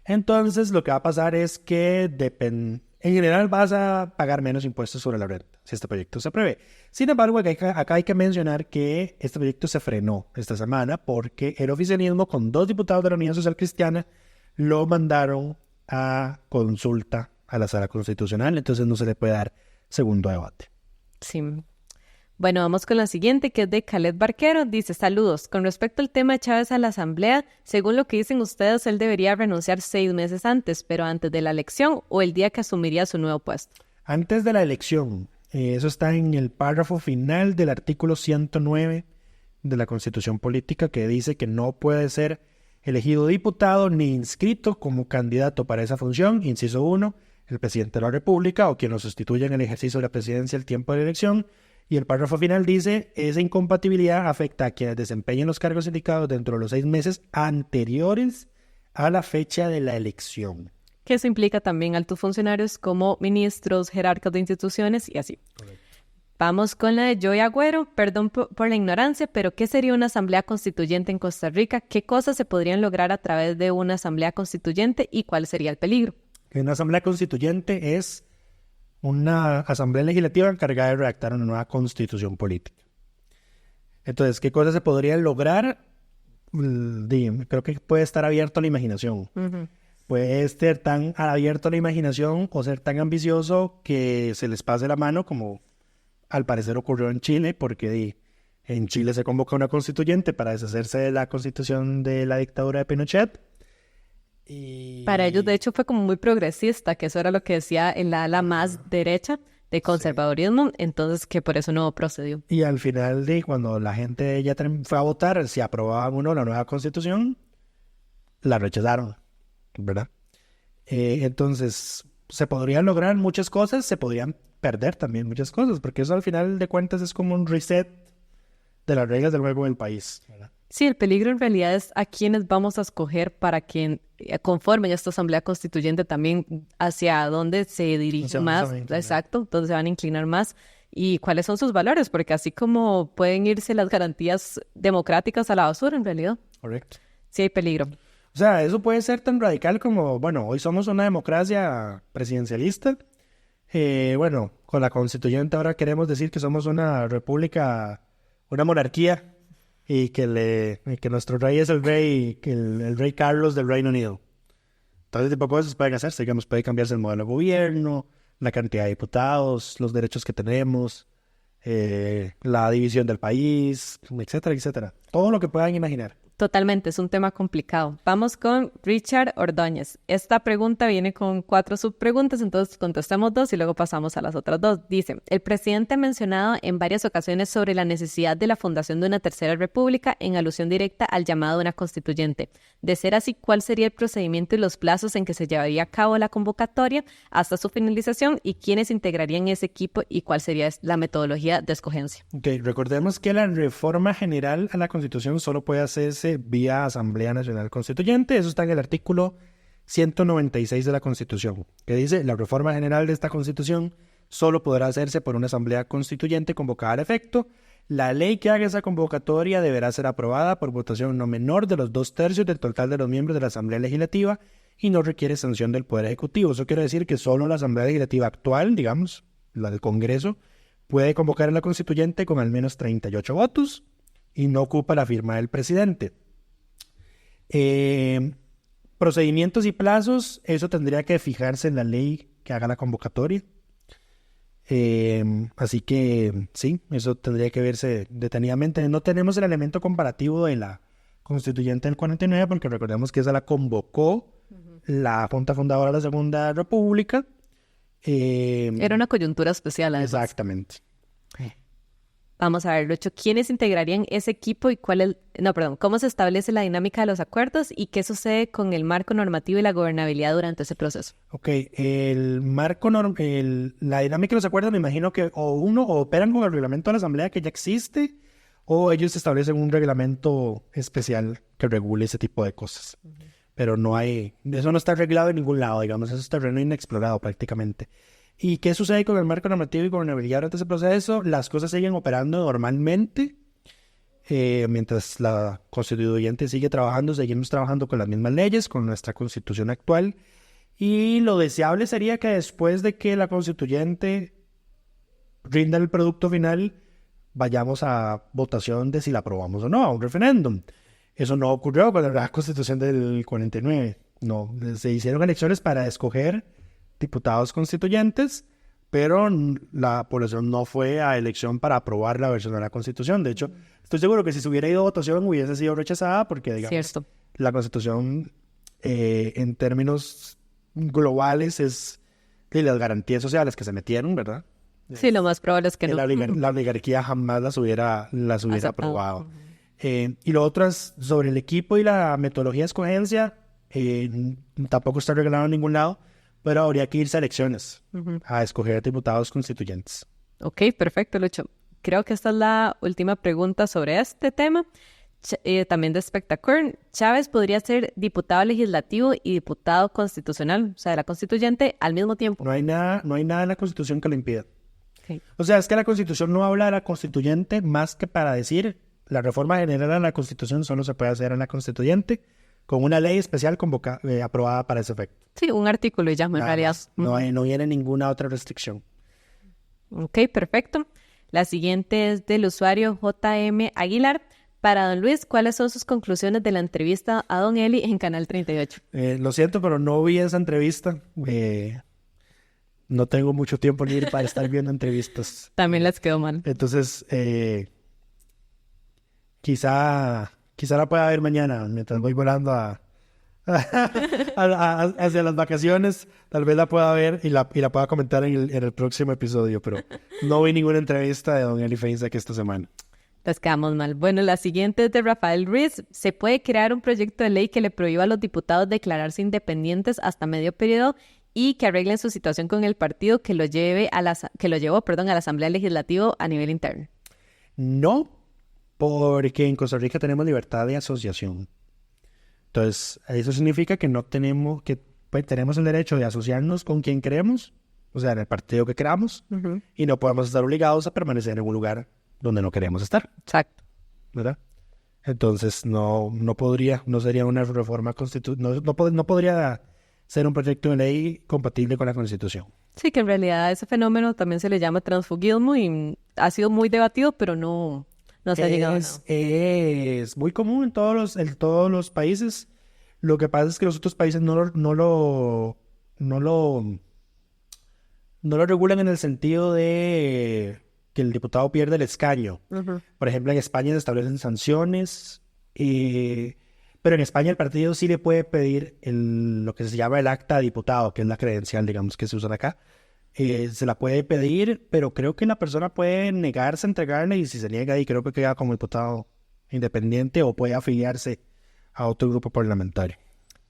J: Entonces, lo que va a pasar es que en general vas a pagar menos impuestos sobre la renta si este proyecto se apruebe. Sin embargo, acá hay que mencionar que este proyecto se frenó esta semana porque el oficialismo, con 2 diputados de la Unidad Social Cristiana, lo mandaron a consulta a la Sala Constitucional, entonces no se le puede dar segundo debate.
K: Sí. Bueno, vamos con la siguiente, que es de Khaled Barquero. Dice, saludos. Con respecto al tema de Chávez a la Asamblea, según lo que dicen ustedes, él debería renunciar 6 meses antes, pero antes de la elección o el día que asumiría su nuevo puesto.
J: Antes de la elección. Eso está en el párrafo final del artículo 109 de la Constitución Política, que dice que no puede ser elegido diputado ni inscrito como candidato para esa función. Inciso 1, el presidente de la República o quien lo sustituya en el ejercicio de la presidencia al tiempo de la elección. Y el párrafo final dice, esa incompatibilidad afecta a quienes desempeñen los cargos indicados dentro de los 6 meses anteriores a la fecha de la elección.
K: Que eso implica también altos funcionarios como ministros, jerarcas de instituciones y así. Correcto. Vamos con la de Joy Agüero. Perdón por la ignorancia, pero ¿qué sería una asamblea constituyente en Costa Rica? ¿Qué cosas se podrían lograr a través de una asamblea constituyente y cuál sería el peligro?
J: Una asamblea constituyente es una asamblea legislativa encargada de redactar una nueva constitución política. Entonces, ¿qué cosas se podrían lograr? creo que puede estar abierto a la imaginación. Puede ser tan abierto a la imaginación o ser tan ambicioso que se les pase la mano, como al parecer ocurrió en Chile, porque en Chile se convoca una constituyente para deshacerse de la constitución de la dictadura de Pinochet. Y
K: para ellos, de hecho, fue como muy progresista, que eso era lo que decía en la ala más derecha de conservadurismo, entonces que por eso no procedió.
J: Y al final, cuando la gente ya fue a votar si aprobaban o no la nueva constitución, la rechazaron, ¿verdad? Entonces, se podrían lograr muchas cosas, se podrían perder también muchas cosas, porque eso al final de cuentas es como un reset de las reglas del juego del país, ¿verdad?
K: Sí, el peligro en realidad es a quienes vamos a escoger para que conformen esta asamblea constituyente también hacia dónde se dirige más, exacto, dónde se van a inclinar más y cuáles son sus valores, porque así como pueden irse las garantías democráticas a la basura en realidad.
J: Correcto.
K: Sí hay peligro.
J: O sea, eso puede ser tan radical como, bueno, hoy somos una democracia presidencialista, bueno, con la constituyente ahora queremos decir que somos una república, una monarquía, y que nuestro rey es el rey Carlos del Reino Unido. Todo ese tipo de cosas pueden hacerse, digamos, puede cambiarse el modelo de gobierno, la cantidad de diputados, los derechos que tenemos, la división del país, etcétera, etcétera. Todo lo que puedan imaginar.
K: Totalmente, es un tema complicado. Vamos con Richard Ordóñez. Esta pregunta viene con 4 subpreguntas, entonces contestamos 2 y luego pasamos a las otras 2. Dice, el presidente ha mencionado en varias ocasiones sobre la necesidad de la fundación de una tercera república en alusión directa al llamado de una constituyente. De ser así, ¿cuál sería el procedimiento y los plazos en que se llevaría a cabo la convocatoria hasta su finalización y quiénes integrarían ese equipo y cuál sería la metodología de escogencia?
J: Okay, recordemos que la reforma general a la Constitución solo puede hacerse vía Asamblea Nacional Constituyente. Eso está en el artículo 196 de la Constitución, que dice, la reforma general de esta Constitución solo podrá hacerse por una Asamblea Constituyente convocada al efecto. La ley que haga esa convocatoria deberá ser aprobada por votación no menor de los 2/3 del total de los miembros de la Asamblea Legislativa y no requiere sanción del Poder Ejecutivo. Eso quiere decir que solo la Asamblea Legislativa actual, digamos, la del Congreso, puede convocar a la Constituyente con al menos 38 votos y no ocupa la firma del presidente. Procedimientos y plazos, eso tendría que fijarse en la ley que haga la convocatoria. Así que sí, eso tendría que verse detenidamente. No tenemos el elemento comparativo de la constituyente del 49 porque recordemos que esa la convocó la Junta Fundadora de la Segunda República.
K: Era una coyuntura especial, además.
J: Exactamente.
K: Vamos a ver, Lucho, ¿quiénes integrarían ese equipo y cómo se establece la dinámica de los acuerdos y qué sucede con el marco normativo y la gobernabilidad durante ese proceso?
J: Ok, el marco, la dinámica de los acuerdos, me imagino que o operan con el reglamento de la Asamblea que ya existe o ellos establecen un reglamento especial que regule ese tipo de cosas. Pero eso no está arreglado en ningún lado, digamos, eso es terreno inexplorado prácticamente. ¿Y qué sucede con el marco normativo y gobernabilidad durante ese proceso? Las cosas siguen operando normalmente. Mientras la constituyente sigue trabajando, seguimos trabajando con las mismas leyes, con nuestra constitución actual. Y lo deseable sería que después de que la constituyente rinda el producto final, vayamos a votación de si la aprobamos o no, a un referéndum. Eso no ocurrió con la constitución del 49. No, se hicieron elecciones para escoger diputados constituyentes, pero la población no fue a elección para aprobar la versión de la Constitución. De hecho, estoy seguro que si se hubiera ido a votación hubiese sido rechazada porque, digamos, la Constitución en términos globales es de las garantías sociales que se metieron, ¿verdad?
K: Sí, lo más probable es que no.
J: La oligarquía jamás las hubiera aprobado. Y lo otro es sobre el equipo y la metodología de escogencia, tampoco está reglado en ningún lado, pero habría que irse a elecciones a escoger diputados constituyentes.
K: Ok, perfecto, Lucho. Creo que esta es la última pregunta sobre este tema. También de Spectacurn. ¿Chávez podría ser diputado legislativo y diputado constitucional, o sea, de la constituyente, al mismo tiempo?
J: No hay nada en la Constitución que lo impida.
K: Okay.
J: O sea, es que la Constitución no habla de la constituyente más que para decir la reforma general a la Constitución solo se puede hacer en la constituyente con una ley especial aprobada para ese efecto.
K: Sí, un artículo y ya, en realidad.
J: No viene ninguna otra restricción.
K: Ok, perfecto. La siguiente es del usuario JM Aguilar. Para don Luis, ¿cuáles son sus conclusiones de la entrevista a don Eli en Canal 38?
J: Lo siento, pero no vi esa entrevista. No tengo mucho tiempo libre para estar viendo entrevistas.
K: También les quedó mal.
J: Entonces, quizá la pueda ver mañana, mientras voy volando hacia las vacaciones. Tal vez la pueda ver y la pueda comentar en el próximo episodio, pero no vi ninguna entrevista de don Eli Feinsack esta semana.
K: Les quedamos mal. Bueno, la siguiente es de Rafael Ruiz. ¿Se puede crear un proyecto de ley que le prohíba a los diputados declararse independientes hasta medio periodo y que arreglen su situación con el partido que lo llevó a la Asamblea Legislativa a nivel interno?
J: No, porque en Costa Rica tenemos libertad de asociación. Entonces, eso significa que tenemos el derecho de asociarnos con quien queremos, o sea, en el partido que queramos, y no podemos estar obligados a permanecer en un lugar donde no queremos estar.
K: Exacto.
J: ¿Verdad? Entonces, no sería una reforma constitucional, no podría ser un proyecto de ley compatible con la Constitución.
K: Sí, que en realidad a ese fenómeno también se le llama transfugismo y ha sido muy debatido, pero no se ha llegado a nada.
J: Es muy común en todos los países. Lo que pasa es que los otros países no lo regulan en el sentido de que el diputado pierde el escaño. Por ejemplo, en España se establecen sanciones, pero en España el partido sí le puede pedir lo que se llama el acta de diputado, que es la credencial, digamos, que se usa acá. Se la puede pedir, pero creo que la persona puede negarse a entregarla, y si se niega ahí, creo que queda como diputado independiente o puede afiliarse a otro grupo parlamentario.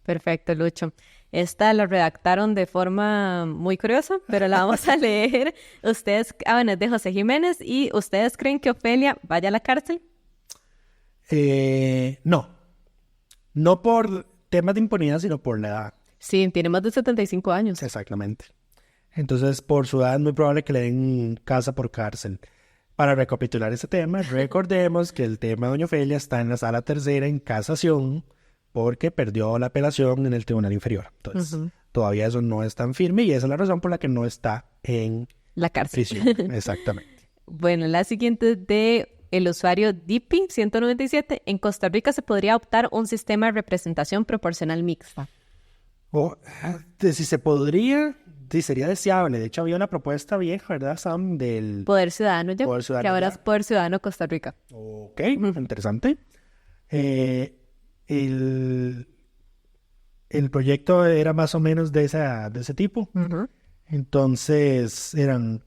K: Perfecto, Lucho. Esta la redactaron de forma muy curiosa, pero la vamos a leer. Es de José Jiménez. ¿Y ustedes creen que Ofelia vaya a la cárcel?
J: No por temas de impunidad, sino por la edad.
K: Sí, tiene más de 75 años.
J: Exactamente. Entonces, por su edad es muy probable que le den casa por cárcel. Para recapitular ese tema, recordemos que el tema de doña Ofelia está en la sala tercera en casación, porque perdió la apelación en el tribunal inferior. Entonces, todavía eso no es tan firme y esa es la razón por la que no está en
K: la cárcel.
J: Prisión. Exactamente.
K: Bueno, la siguiente es de el usuario Dipi 197. En Costa Rica se podría optar un sistema de representación proporcional mixta.
J: Si se podría, sí, sería deseable. De hecho, había una propuesta vieja, ¿verdad, Sam? Del
K: Poder Ciudadano ya.
J: Poder Ciudadano,
K: que ahora es Poder Ciudadano Costa Rica.
J: Ok, interesante. El proyecto era más o menos de ese tipo. Entonces eran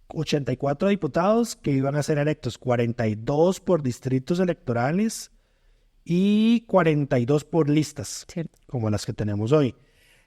J: 84 diputados que iban a ser electos, 42 por distritos electorales y 42 por listas, como las que tenemos hoy.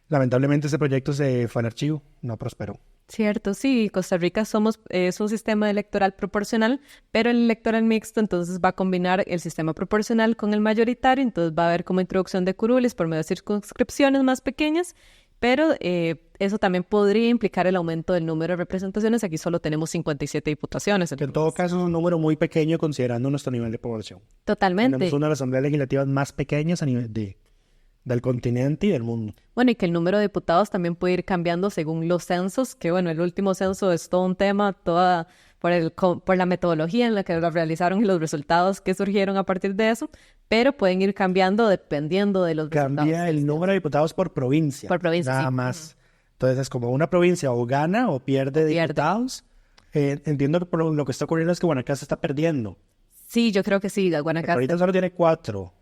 J: Lamentablemente ese proyecto se fue al archivo, no prosperó.
K: Cierto, sí, Costa Rica es un sistema electoral proporcional, pero el electoral mixto entonces va a combinar el sistema proporcional con el mayoritario, entonces va a haber como introducción de curules por medio de circunscripciones más pequeñas, pero eso también podría implicar el aumento del número de representaciones. Aquí solo tenemos 57 diputaciones.
J: En todo caso es un número muy pequeño considerando nuestro nivel de población.
K: Totalmente.
J: Tenemos una de las asambleas legislativas más pequeñas a nivel del continente y del mundo.
K: Bueno, y que el número de diputados también puede ir cambiando según los censos, que bueno, el último censo es todo un tema, por la metodología en la que lo realizaron y los resultados que surgieron a partir de eso, pero pueden ir cambiando dependiendo de los resultados.
J: Cambia el número de diputados por provincia.
K: Por provincia,
J: nada más. Entonces es como una provincia o gana o pierde diputados. Entiendo que por lo que está ocurriendo es que Guanacaste está perdiendo.
K: Sí, yo creo que sí, Guanacaste.
J: Ahorita solo tiene 4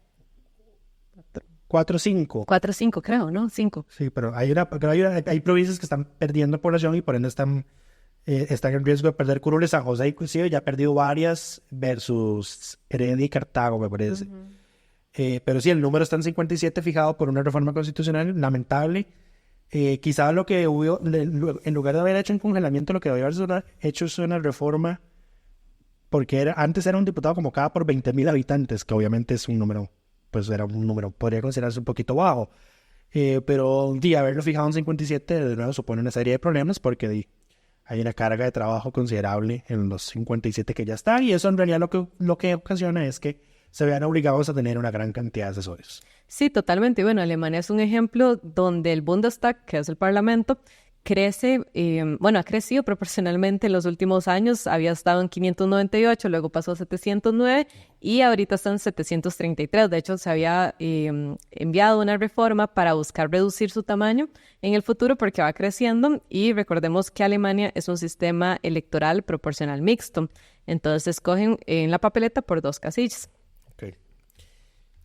J: o 5.
K: 4 o 5, creo, ¿no? 5.
J: Sí, pero hay provincias que están perdiendo población y por ende están en riesgo de perder curules. San José inclusive ya ha perdido varias versus Heredia y Cartago, me parece. Pero sí, el número está en 57 fijado por una reforma constitucional lamentable. Quizá lo que hubo, en lugar de haber hecho un congelamiento, lo que debió haber hecho es una reforma, porque antes era un diputado como cada por 20,000 habitantes, que obviamente es un número, pues era un número, podría considerarse un poquito bajo. Pero haberlo fijado en 57 de nuevo supone una serie de problemas, porque hay una carga de trabajo considerable en los 57 que ya están, y eso en realidad lo que ocasiona es que se vean obligados a tener una gran cantidad de asesores.
K: Sí, totalmente. Y bueno, Alemania es un ejemplo donde el Bundestag, que es el Parlamento, crece, ha crecido proporcionalmente en los últimos años. Había estado en 598, luego pasó a 709 y ahorita está en 733. De hecho, se había enviado una reforma para buscar reducir su tamaño en el futuro porque va creciendo. Y recordemos que Alemania es un sistema electoral proporcional mixto. Entonces, escogen en la papeleta por 2 casillas.
J: Ok.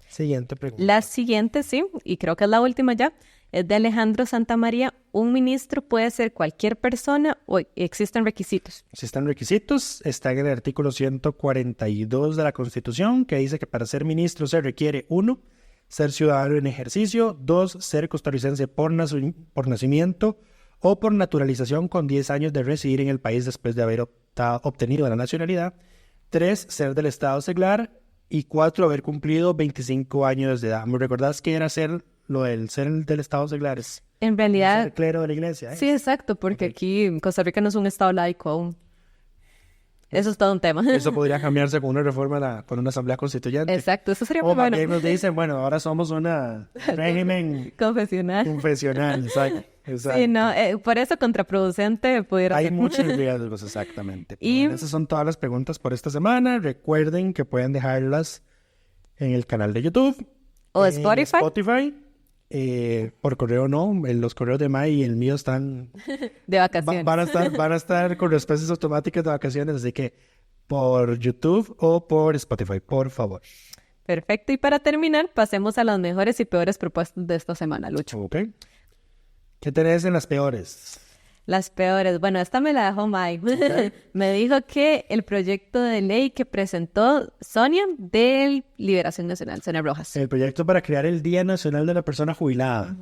J: Siguiente pregunta.
K: La siguiente, sí, y creo que es la última ya, es de Alejandro Santamaría. ¿Un ministro puede ser cualquier persona o existen requisitos?
J: Existen requisitos. Está en el artículo 142 de la Constitución, que dice que para ser ministro se requiere 1, ser ciudadano en ejercicio, 2, ser costarricense por nacimiento o por naturalización con 10 años de residir en el país después de haber obtenido la nacionalidad, 3, ser del estado seglar y 4, haber cumplido 25 años de edad. ¿Me recordás que era lo del ser del estado seglar?
K: En realidad...
J: Ser clero de la iglesia.
K: Sí, exacto, porque aquí en Costa Rica no es un estado laico aún. Eso es todo un tema.
J: Eso podría cambiarse con una reforma, con una asamblea constituyente.
K: Exacto, eso sería muy bueno.
J: O nos dicen, bueno, ahora somos un régimen
K: confesional,
J: exacto.
K: Sí, no, por eso contraproducente pudiera
J: Hay
K: ser.
J: muchos riesgos, exactamente.
K: Y
J: esas son todas las preguntas por esta semana. Recuerden que pueden dejarlas en el canal de YouTube.
K: O Spotify.
J: Por correo no, los correos de May y el mío están
K: de vacaciones.
J: Van a estar con respuestas automáticas de vacaciones, así que por YouTube o por Spotify, por favor.
K: Perfecto, y para terminar, pasemos a las mejores y peores propuestas de esta semana, Lucho.
J: Ok. ¿Qué tenés en las peores?
K: Las peores. Bueno, esta me la dejó Mike. Okay. Me dijo que el proyecto de ley que presentó Sonia de Liberación Nacional, Sonia Rojas.
J: El proyecto para crear el Día Nacional de la Persona Jubilada.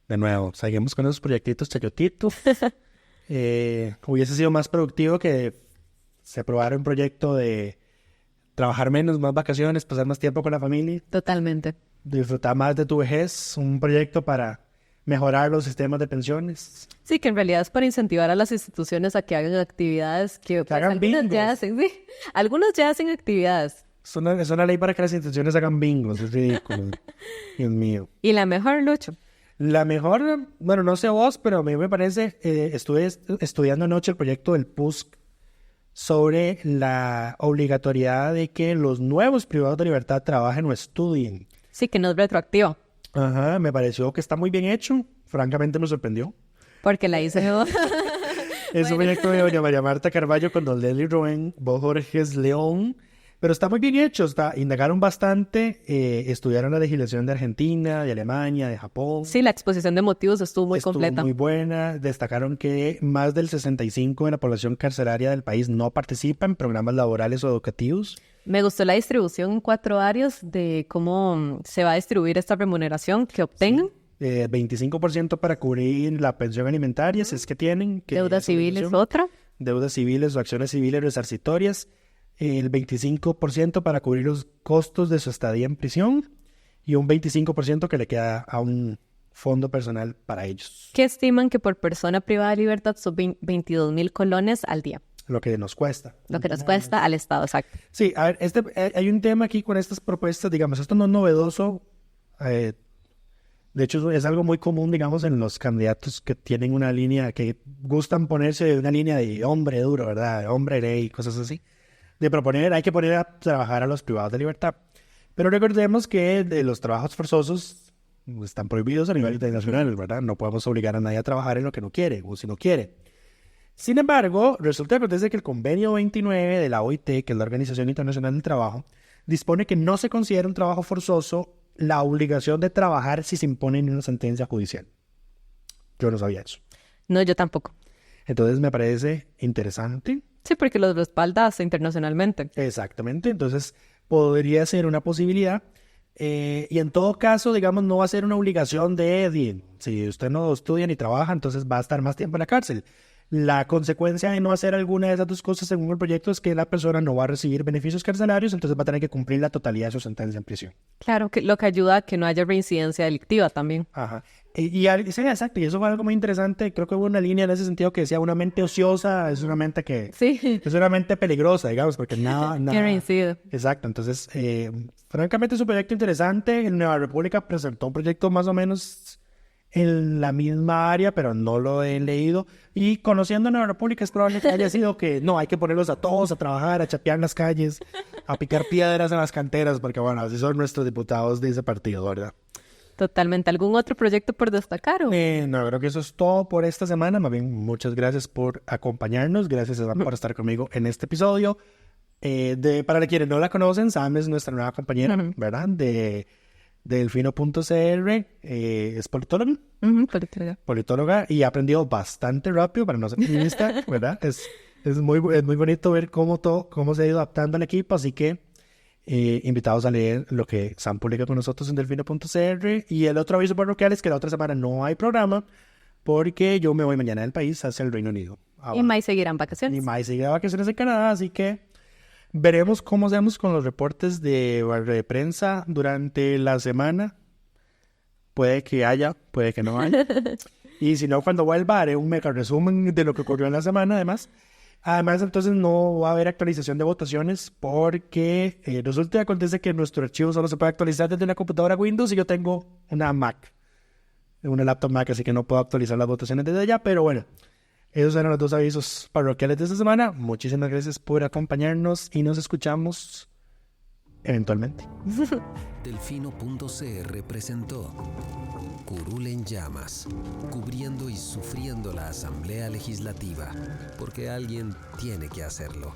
J: De nuevo, seguimos con esos proyectitos chayotitos. Hubiese sido más productivo que se aprobara un proyecto de trabajar menos, más vacaciones, pasar más tiempo con la familia.
K: Totalmente.
J: Disfrutar más de tu vejez. Un proyecto para mejorar los sistemas de pensiones.
K: Sí, que en realidad es para incentivar a las instituciones a que hagan actividades que pues,
J: hagan
K: algunas
J: bingos.
K: Ya hacen, sí. Algunos ya hacen actividades.
J: Es una ley para que las instituciones hagan bingos, es ridículo. Dios mío.
K: ¿Y la mejor, Lucho?
J: La mejor, bueno, no sé vos, pero a mí me parece, estuve estudiando anoche el proyecto del PUSC sobre la obligatoriedad de que los nuevos privados de libertad trabajen o estudien.
K: Sí, que no es retroactivo.
J: Ajá, me pareció que está muy bien hecho. Francamente me sorprendió.
K: Porque la hice yo.
J: Es un proyecto de doña María Marta Carballo con don Leslie Roen, vos Jorges León. Pero está muy bien hecho. Indagaron bastante, estudiaron la legislación de Argentina, de Alemania, de Japón.
K: Sí, la exposición de motivos estuvo muy completa.
J: Muy buena. Destacaron que más del 65% de la población carcelaria del país no participa en programas laborales o educativos.
K: Me gustó la distribución en 4 áreas de cómo se va a distribuir esta remuneración que obtengan.
J: Sí. 25% para cubrir la pensión alimentaria, si es que tienen.
K: Deudas civiles, otra.
J: Deudas civiles o acciones civiles resarcitorias. El 25% para cubrir los costos de su estadía en prisión. Y un 25% que le queda a un fondo personal para ellos.
K: ¿Qué estiman que por persona privada de libertad son 22,000 colones al día?
J: Lo que nos cuesta.
K: Lo que nos cuesta al Estado, exacto.
J: Sí, a ver, hay un tema aquí con estas propuestas, digamos, esto no es novedoso. De hecho, es algo muy común, digamos, en los candidatos que tienen una línea, que gustan ponerse una línea de hombre duro, ¿verdad? Hombre ley, cosas así. De proponer, hay que poner a trabajar a los privados de libertad. Pero recordemos que los trabajos forzosos están prohibidos a nivel internacional, ¿verdad? No podemos obligar a nadie a trabajar en lo que no quiere o si no quiere. Sin embargo, resulta que acontece que el convenio 29 de la OIT, que es la Organización Internacional del Trabajo, dispone que no se considera un trabajo forzoso la obligación de trabajar si se impone en una sentencia judicial. Yo no sabía eso.
K: No, yo tampoco.
J: Entonces me parece interesante.
K: Sí, porque los respaldas internacionalmente.
J: Exactamente, entonces podría ser una posibilidad. Y en todo caso, digamos, no va a ser una obligación si usted no estudia ni trabaja, entonces va a estar más tiempo en la cárcel. La consecuencia de no hacer alguna de esas dos cosas según el proyecto es que la persona no va a recibir beneficios carcelarios, entonces va a tener que cumplir la totalidad de su sentencia en prisión.
K: Claro, que lo que ayuda a que no haya reincidencia delictiva también.
J: Ajá. Sí, exacto, y eso fue algo muy interesante. Creo que hubo una línea en ese sentido que decía una mente ociosa es una mente que...
K: Sí.
J: Es una mente peligrosa, digamos, porque nada...
K: Que reincide.
J: Exacto, entonces, francamente es un proyecto interesante. En Nueva República presentó un proyecto más o menos en la misma área, pero no lo he leído. Y conociendo a Nueva República es probable que haya sido que no, hay que ponerlos a todos a trabajar, a chapear las calles, a picar piedras en las canteras, porque bueno, así son nuestros diputados de ese partido, ¿verdad?
K: Totalmente. ¿Algún otro proyecto por destacar?
J: No, creo que eso es todo por esta semana. Más bien, muchas gracias por acompañarnos. Gracias, Sam, por estar conmigo en este episodio. Para quienes no la conocen, Sam es nuestra nueva compañera, ¿verdad? De Delfino.cr, es politóloga. Politóloga, y ha aprendido bastante rápido para no ser feminista, ¿verdad? Es muy bonito ver cómo se ha ido adaptando al equipo, así que invitados a leer lo que Sam publica con nosotros en Delfino.cr. Y el otro aviso parroquial es que la otra semana no hay programa porque yo me voy mañana del país hacia el Reino Unido.
K: Y Mai seguirán vacaciones.
J: Y Mai seguirá vacaciones en Canadá, así que veremos cómo hacemos con los reportes de prensa durante la semana. Puede que haya, puede que no haya. Y si no, cuando vuelva haré un mega resumen de lo que ocurrió en la semana, además. Además, entonces no va a haber actualización de votaciones porque resulta y acontece que nuestro archivo solo se puede actualizar desde una computadora Windows y yo tengo una Mac, una laptop Mac, así que no puedo actualizar las votaciones desde allá. Pero bueno, esos eran los dos avisos parroquiales de esta semana. Muchísimas gracias por acompañarnos y nos escuchamos eventualmente.
I: Delfino.cr presentó Curul en llamas, cubriendo y sufriendo la Asamblea Legislativa, porque alguien tiene que hacerlo.